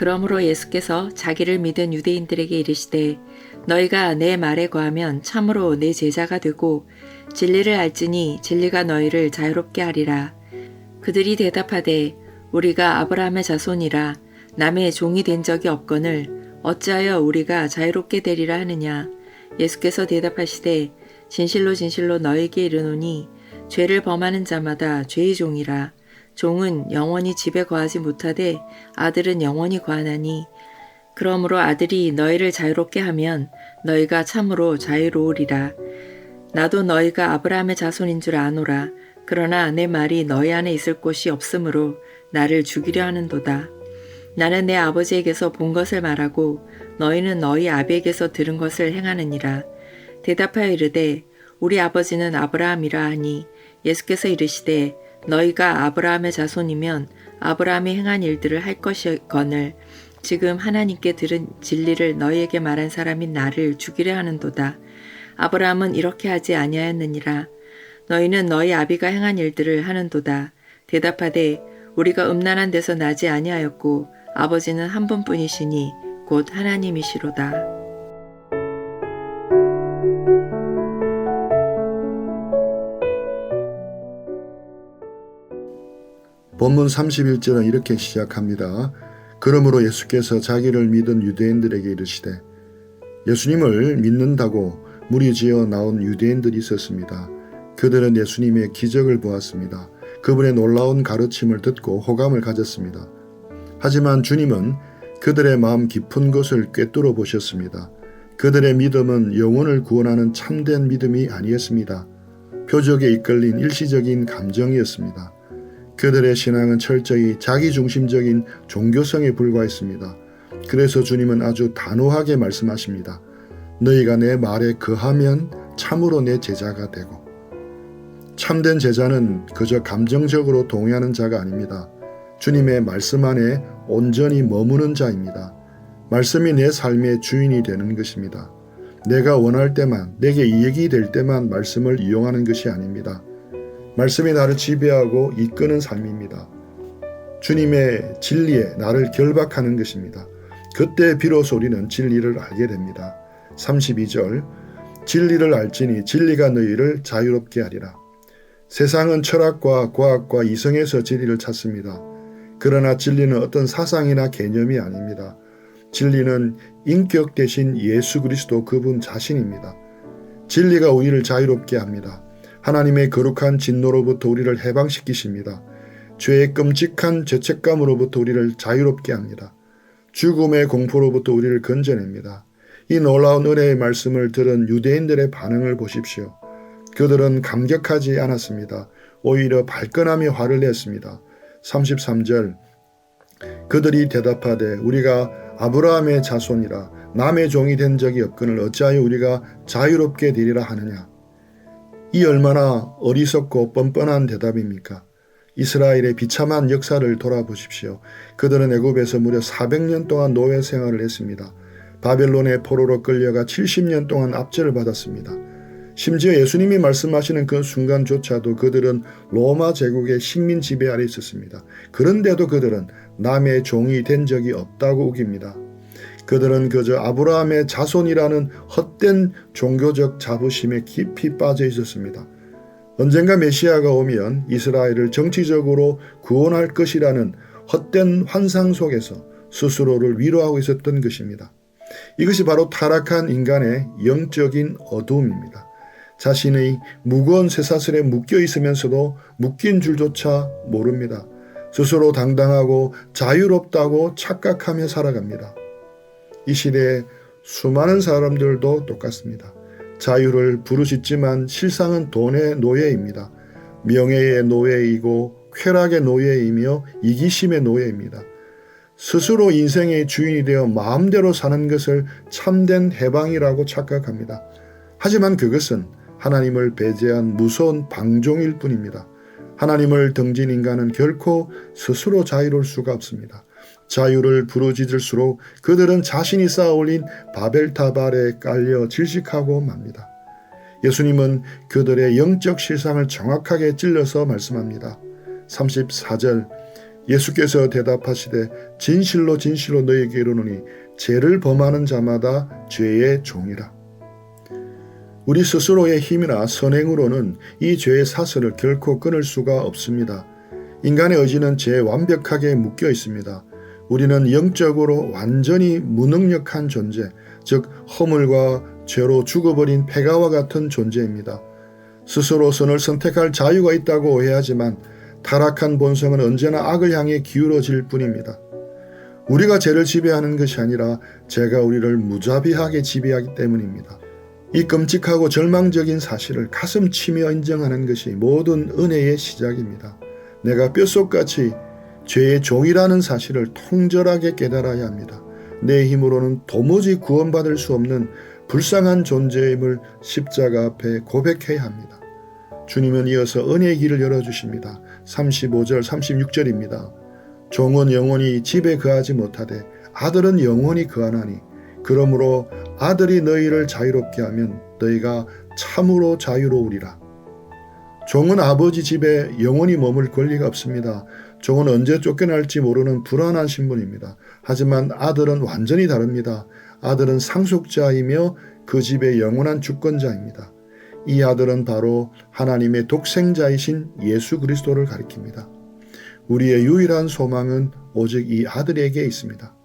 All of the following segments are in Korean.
그러므로 예수께서 자기를 믿은 유대인들에게 이르시되 너희가 내 말에 거하면 참으로 내 제자가 되고 진리를 알지니 진리가 너희를 자유롭게 하리라. 그들이 대답하되 우리가 아브라함의 자손이라 남의 종이 된 적이 없거늘 어찌하여 우리가 자유롭게 되리라 하느냐. 예수께서 대답하시되 진실로 진실로 너희에게 이르노니 죄를 범하는 자마다 죄의 종이라. 종은 영원히 집에 거하지 못하되 아들은 영원히 거하나니 그러므로 아들이 너희를 자유롭게 하면 너희가 참으로 자유로우리라. 나도 너희가 아브라함의 자손인 줄 아노라. 그러나 내 말이 너희 안에 있을 곳이 없으므로 나를 죽이려 하는도다. 나는 내 아버지에게서 본 것을 말하고 너희는 너희 아비에게서 들은 것을 행하느니라. 대답하여 이르되 우리 아버지는 아브라함이라 하니 예수께서 이르시되 너희가 아브라함의 자손이면 아브라함이 행한 일들을 할 것이거늘 지금 하나님께 들은 진리를 너희에게 말한 사람인 나를 죽이려 하는도다. 아브라함은 이렇게 하지 아니하였느니라. 너희는 너희 아비가 행한 일들을 하는도다. 대답하되 우리가 음란한 데서 나지 아니하였고 아버지는 한 분뿐이시니 곧 하나님이시로다. 본문 31절은 이렇게 시작합니다. 그러므로 예수께서 자기를 믿은 유대인들에게 이르시되 예수님을 믿는다고 무리지어 나온 유대인들이 있었습니다. 그들은 예수님의 기적을 보았습니다. 그분의 놀라운 가르침을 듣고 호감을 가졌습니다. 하지만 주님은 그들의 마음 깊은 곳을 꿰뚫어 보셨습니다. 그들의 믿음은 영혼을 구원하는 참된 믿음이 아니었습니다. 표적에 이끌린 일시적인 감정이었습니다. 그들의 신앙은 철저히 자기중심적인 종교성에 불과했습니다. 그래서 주님은 아주 단호하게 말씀하십니다. 너희가 내 말에 거하면 참으로 내 제자가 되고. 참된 제자는 그저 감정적으로 동의하는 자가 아닙니다. 주님의 말씀 안에 온전히 머무는 자입니다. 말씀이 내 삶의 주인이 되는 것입니다. 내가 원할 때만, 내게 이익이 될 때만 말씀을 이용하는 것이 아닙니다. 말씀이 나를 지배하고 이끄는 삶입니다. 주님의 진리에 나를 결박하는 것입니다. 그때 비로소 우리는 진리를 알게 됩니다. 32절 진리를 알지니 진리가 너희를 자유롭게 하리라. 세상은 철학과 과학과 이성에서 진리를 찾습니다. 그러나 진리는 어떤 사상이나 개념이 아닙니다. 진리는 인격 대신 예수 그리스도 그분 자신입니다. 진리가 우리를 자유롭게 합니다. 하나님의 거룩한 진노로부터 우리를 해방시키십니다. 죄의 끔찍한 죄책감으로부터 우리를 자유롭게 합니다. 죽음의 공포로부터 우리를 건져냅니다. 이 놀라운 은혜의 말씀을 들은 유대인들의 반응을 보십시오. 그들은 감격하지 않았습니다. 오히려 발끈하며 화를 냈습니다. 33절 그들이 대답하되 우리가 아브라함의 자손이라 남의 종이 된 적이 없거늘 어찌하여 우리가 자유롭게 되리라 하느냐. 이 얼마나 어리석고 뻔뻔한 대답입니까? 이스라엘의 비참한 역사를 돌아보십시오. 그들은 애굽에서 무려 400년 동안 노예 생활을 했습니다. 바벨론의 포로로 끌려가 70년 동안 압제를 받았습니다. 심지어 예수님이 말씀하시는 그 순간조차도 그들은 로마 제국의 식민 지배 아래 있었습니다. 그런데도 그들은 남의 종이 된 적이 없다고 우깁니다. 그들은 그저 아브라함의 자손이라는 헛된 종교적 자부심에 깊이 빠져 있었습니다. 언젠가 메시아가 오면 이스라엘을 정치적으로 구원할 것이라는 헛된 환상 속에서 스스로를 위로하고 있었던 것입니다. 이것이 바로 타락한 인간의 영적인 어두움입니다. 자신의 무거운 쇠사슬에 묶여 있으면서도 묶인 줄조차 모릅니다. 스스로 당당하고 자유롭다고 착각하며 살아갑니다. 이 시대에 수많은 사람들도 똑같습니다. 자유를 부르짖지만 실상은 돈의 노예입니다. 명예의 노예이고 쾌락의 노예이며 이기심의 노예입니다. 스스로 인생의 주인이 되어 마음대로 사는 것을 참된 해방이라고 착각합니다. 하지만 그것은 하나님을 배제한 무서운 방종일 뿐입니다. 하나님을 등진 인간은 결코 스스로 자유로울 수가 없습니다. 자유를 부르짖을수록 그들은 자신이 쌓아올린 바벨탑 아래 깔려 질식하고 맙니다. 예수님은 그들의 영적 실상을 정확하게 찔러서 말씀합니다. 34절 예수께서 대답하시되 진실로 진실로 너희에게 이르노니 죄를 범하는 자마다 죄의 종이라. 우리 스스로의 힘이나 선행으로는 이 죄의 사슬을 결코 끊을 수가 없습니다. 인간의 의지는 죄에 완벽하게 묶여 있습니다. 우리는 영적으로 완전히 무능력한 존재, 즉 허물과 죄로 죽어버린 폐가와 같은 존재입니다. 스스로 선을 선택할 자유가 있다고 오해하지만 타락한 본성은 언제나 악을 향해 기울어질 뿐입니다. 우리가 죄를 지배하는 것이 아니라 죄가 우리를 무자비하게 지배하기 때문입니다. 이 끔찍하고 절망적인 사실을 가슴 치며 인정하는 것이 모든 은혜의 시작입니다. 내가 뼛속같이 죄의 종이라는 사실을 통절하게 깨달아야 합니다. 내 힘으로는 도무지 구원받을 수 없는 불쌍한 존재임을 십자가 앞에 고백해야 합니다. 주님은 이어서 은혜의 길을 열어주십니다. 35절 36절입니다. 종은 영원히 집에 거하지 못하되 아들은 영원히 거하나니 그러므로 아들이 너희를 자유롭게 하면 너희가 참으로 자유로우리라. 종은 아버지 집에 영원히 머물 권리가 없습니다. 종은 언제 쫓겨날지 모르는 불안한 신분입니다. 하지만 아들은 완전히 다릅니다. 아들은 상속자이며 그 집의 영원한 주권자입니다. 이 아들은 바로 하나님의 독생자이신 예수 그리스도를 가리킵니다. 우리의 유일한 소망은 오직 이 아들에게 있습니다.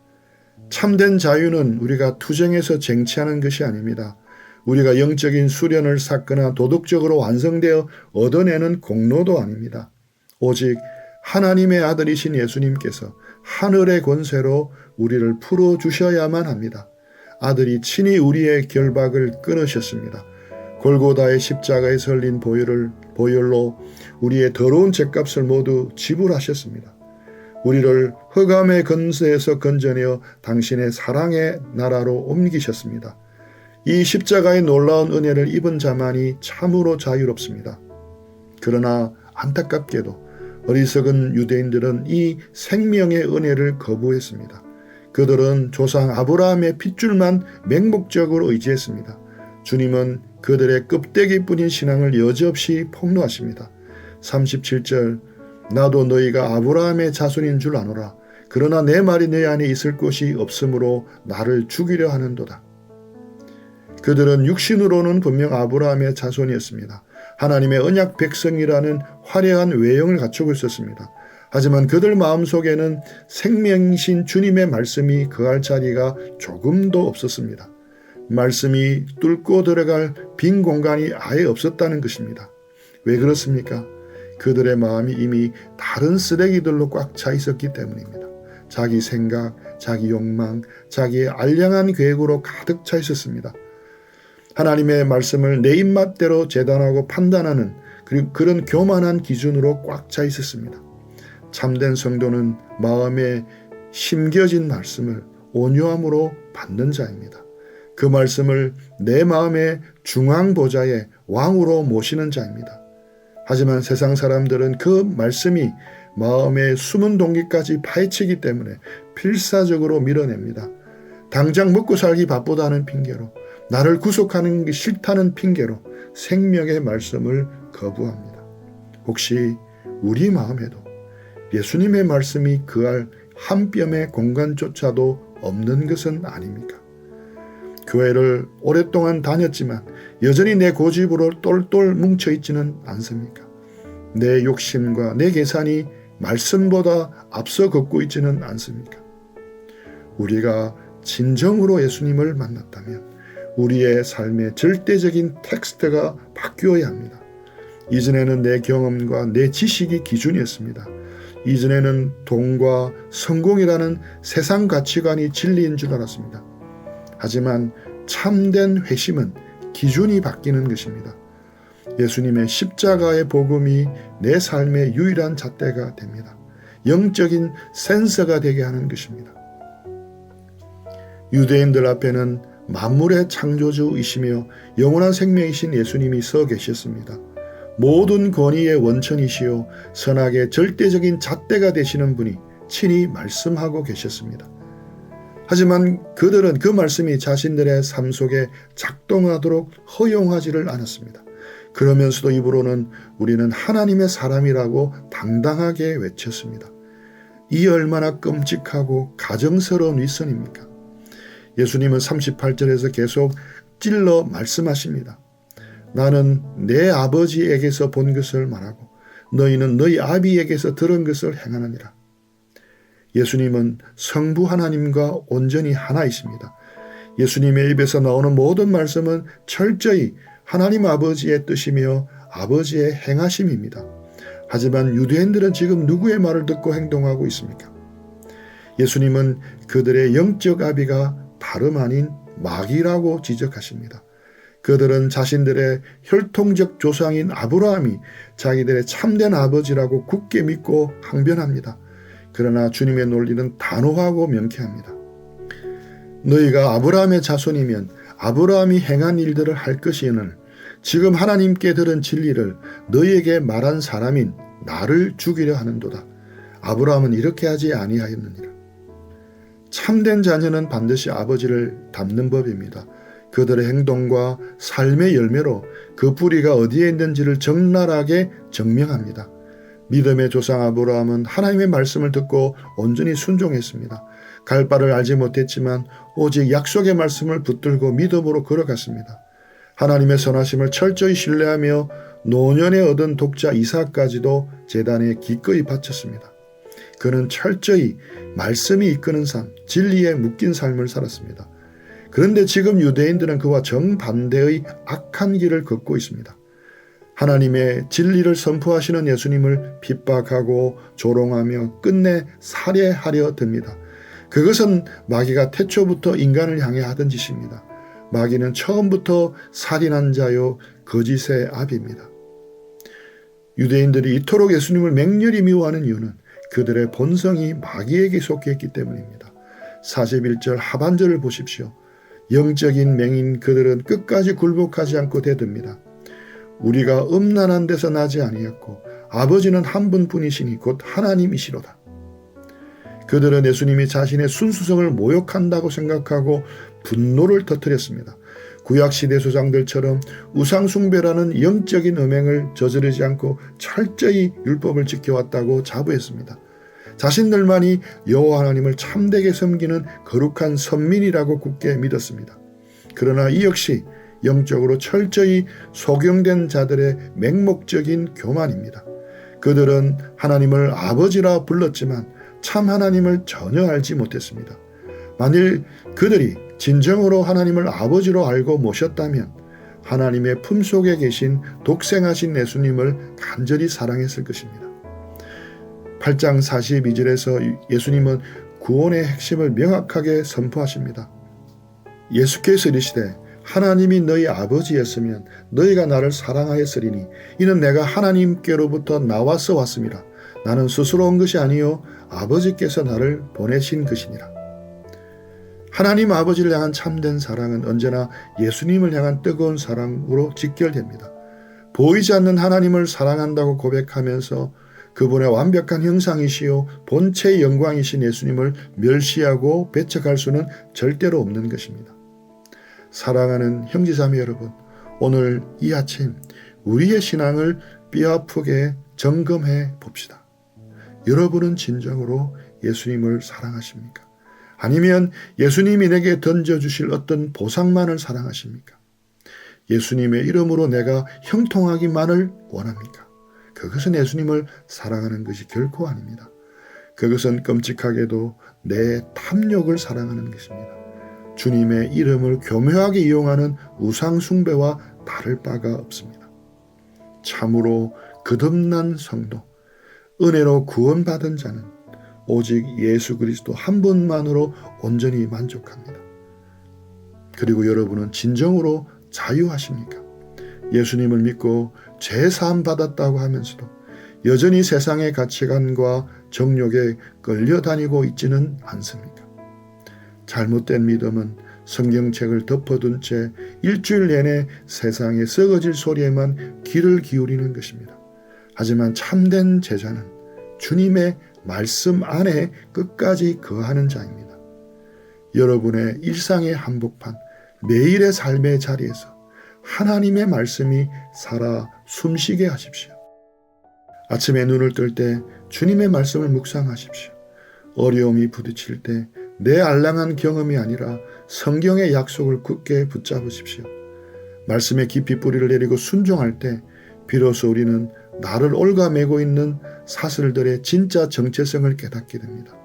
참된 자유는 우리가 투쟁해서 쟁취하는 것이 아닙니다. 우리가 영적인 수련을 쌓거나 도덕적으로 완성되어 얻어내는 공로도 아닙니다. 오직 하나님의 아들이신 예수님께서 하늘의 권세로 우리를 풀어주셔야만 합니다. 아들이 친히 우리의 결박을 끊으셨습니다. 골고다의 십자가에 설린 보혈로 우리의 더러운 죄값을 모두 지불하셨습니다. 우리를 흑암의 권세에서 건져내어 당신의 사랑의 나라로 옮기셨습니다. 이 십자가의 놀라운 은혜를 입은 자만이 참으로 자유롭습니다. 그러나 안타깝게도 어리석은 유대인들은 이 생명의 은혜를 거부했습니다. 그들은 조상 아브라함의 핏줄만 맹목적으로 의지했습니다. 주님은 그들의 껍데기뿐인 신앙을 여지없이 폭로하십니다. 37절 나도 너희가 아브라함의 자손인 줄 아노라. 그러나 내 말이 내 안에 있을 곳이 없으므로 나를 죽이려 하는도다. 그들은 육신으로는 분명 아브라함의 자손이었습니다. 하나님의 언약 백성이라는 화려한 외형을 갖추고 있었습니다. 하지만 그들 마음속에는 생명이신 주님의 말씀이 거할 자리가 조금도 없었습니다. 말씀이 뚫고 들어갈 빈 공간이 아예 없었다는 것입니다. 왜 그렇습니까? 그들의 마음이 이미 다른 쓰레기들로 꽉 차 있었기 때문입니다. 자기 생각, 자기 욕망, 자기의 알량한 계획으로 가득 차 있었습니다. 하나님의 말씀을 내 입맛대로 재단하고 판단하는 그런 교만한 기준으로 꽉 차 있었습니다. 참된 성도는 마음에 심겨진 말씀을 온유함으로 받는 자입니다. 그 말씀을 내 마음의 중앙보좌에 왕으로 모시는 자입니다. 하지만 세상 사람들은 그 말씀이 마음의 숨은 동기까지 파헤치기 때문에 필사적으로 밀어냅니다. 당장 먹고 살기 바쁘다는 핑계로, 나를 구속하는 게 싫다는 핑계로 생명의 말씀을 거부합니다. 혹시 우리 마음에도 예수님의 말씀이 거할 한 뼘의 공간조차도 없는 것은 아닙니까? 교회를 오랫동안 다녔지만 여전히 내 고집으로 똘똘 뭉쳐있지는 않습니까? 내 욕심과 내 계산이 말씀보다 앞서 걷고 있지는 않습니까? 우리가 진정으로 예수님을 만났다면 우리의 삶의 절대적인 텍스트가 바뀌어야 합니다. 이전에는 내 경험과 내 지식이 기준이었습니다. 이전에는 돈과 성공이라는 세상 가치관이 진리인 줄 알았습니다. 하지만 참된 회심은 기준이 바뀌는 것입니다. 예수님의 십자가의 복음이 내 삶의 유일한 잣대가 됩니다. 영적인 센서가 되게 하는 것입니다. 유대인들 앞에는 만물의 창조주이시며 영원한 생명이신 예수님이 서 계셨습니다. 모든 권위의 원천이시요 선악의 절대적인 잣대가 되시는 분이 친히 말씀하고 계셨습니다. 하지만 그들은 그 말씀이 자신들의 삶 속에 작동하도록 허용하지를 않았습니다. 그러면서도 입으로는 우리는 하나님의 사람이라고 당당하게 외쳤습니다. 이 얼마나 끔찍하고 가정스러운 윗선입니까? 예수님은 38절에서 계속 찔러 말씀하십니다. 나는 내 아버지에게서 본 것을 말하고 너희는 너희 아비에게서 들은 것을 행하느니라. 예수님은 성부 하나님과 온전히 하나이십니다. 예수님의 입에서 나오는 모든 말씀은 철저히 하나님 아버지의 뜻이며 아버지의 행하심입니다. 하지만 유대인들은 지금 누구의 말을 듣고 행동하고 있습니까? 예수님은 그들의 영적 아비가 다름 아닌 마귀라고 지적하십니다. 그들은 자신들의 혈통적 조상인 아브라함이 자기들의 참된 아버지라고 굳게 믿고 항변합니다. 그러나 주님의 논리는 단호하고 명쾌합니다. 너희가 아브라함의 자손이면 아브라함이 행한 일들을 할 것이오늘 지금 하나님께 들은 진리를 너희에게 말한 사람인 나를 죽이려 하는도다. 아브라함은 이렇게 하지 아니하였느니라. 참된 자녀는 반드시 아버지를 닮는 법입니다. 그들의 행동과 삶의 열매로 그 뿌리가 어디에 있는지를 적나라하게 증명합니다. 믿음의 조상 아브라함은 하나님의 말씀을 듣고 온전히 순종했습니다. 갈 바를 알지 못했지만 오직 약속의 말씀을 붙들고 믿음으로 걸어갔습니다. 하나님의 선하심을 철저히 신뢰하며 노년에 얻은 독자 이삭까지도 제단에 기꺼이 바쳤습니다. 그는 철저히 말씀이 이끄는 삶, 진리에 묶인 삶을 살았습니다. 그런데 지금 유대인들은 그와 정반대의 악한 길을 걷고 있습니다. 하나님의 진리를 선포하시는 예수님을 핍박하고 조롱하며 끝내 살해하려 듭니다. 그것은 마귀가 태초부터 인간을 향해 하던 짓입니다. 마귀는 처음부터 살인한 자요 거짓의 아비입니다. 유대인들이 이토록 예수님을 맹렬히 미워하는 이유는 그들의 본성이 마귀에게 속했기 때문입니다. 41절 하반절을 보십시오. 영적인 맹인 그들은 끝까지 굴복하지 않고 대듭니다. 우리가 음란한 데서 나지 아니했고 아버지는 한 분뿐이시니 곧 하나님이시로다. 그들은 예수님이 자신의 순수성을 모욕한다고 생각하고 분노를 터뜨렸습니다. 구약시대 조상들처럼 우상숭배라는 영적인 음행을 저지르지 않고 철저히 율법을 지켜왔다고 자부했습니다. 자신들만이 여호와 하나님을 참되게 섬기는 거룩한 선민이라고 굳게 믿었습니다. 그러나 이 역시 영적으로 철저히 소경된 자들의 맹목적인 교만입니다. 그들은 하나님을 아버지라 불렀지만 참 하나님을 전혀 알지 못했습니다. 만일 그들이 진정으로 하나님을 아버지로 알고 모셨다면 하나님의 품속에 계신 독생하신 예수님을 간절히 사랑했을 것입니다. 8장 42절에서 예수님은 구원의 핵심을 명확하게 선포하십니다. 예수께서 이르시되 하나님이 너희 아버지였으면 너희가 나를 사랑하였으리니 이는 내가 하나님께로부터 나와서 왔음이라. 나는 스스로 온 것이 아니요 아버지께서 나를 보내신 것이니라. 하나님 아버지를 향한 참된 사랑은 언제나 예수님을 향한 뜨거운 사랑으로 직결됩니다. 보이지 않는 하나님을 사랑한다고 고백하면서 그분의 완벽한 형상이시요 본체의 영광이신 예수님을 멸시하고 배척할 수는 절대로 없는 것입니다. 사랑하는 형제자매 여러분, 오늘 이 아침 우리의 신앙을 뼈아프게 점검해 봅시다. 여러분은 진정으로 예수님을 사랑하십니까? 아니면 예수님이 내게 던져주실 어떤 보상만을 사랑하십니까? 예수님의 이름으로 내가 형통하기만을 원합니까? 그것은 예수님을 사랑하는 것이 결코 아닙니다. 그것은 끔찍하게도 내 탐욕을 사랑하는 것입니다. 주님의 이름을 교묘하게 이용하는 우상숭배와 다를 바가 없습니다. 참으로 거듭난 성도, 은혜로 구원받은 자는 오직 예수 그리스도 한 분만으로 온전히 만족합니다. 그리고 여러분은 진정으로 자유하십니까? 예수님을 믿고 죄사함 받았다고 하면서도 여전히 세상의 가치관과 정욕에 끌려다니고 있지는 않습니까? 잘못된 믿음은 성경책을 덮어둔 채 일주일 내내 세상의 썩어질 소리에만 귀를 기울이는 것입니다. 하지만 참된 제자는 주님의 말씀 안에 끝까지 거하는 자입니다. 여러분의 일상의 한복판, 매일의 삶의 자리에서 하나님의 말씀이 살아 숨쉬게 하십시오. 아침에 눈을 뜰 때 주님의 말씀을 묵상하십시오. 어려움이 부딪힐 때 내 알량한 경험이 아니라 성경의 약속을 굳게 붙잡으십시오. 말씀에 깊이 뿌리를 내리고 순종할 때 비로소 우리는 나를 올가매고 있는 사슬들의 진짜 정체성을 깨닫게 됩니다.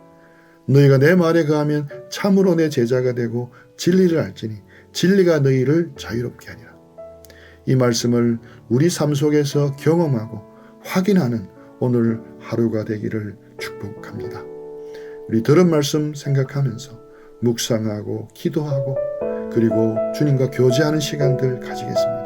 너희가 내 말에 거하면 참으로 내 제자가 되고 진리를 알지니 진리가 너희를 자유롭게 하리라. 이 말씀을 우리 삶 속에서 경험하고 확인하는 오늘 하루가 되기를 축복합니다. 우리 들은 말씀 생각하면서 묵상하고 기도하고 그리고 주님과 교제하는 시간들 가지겠습니다.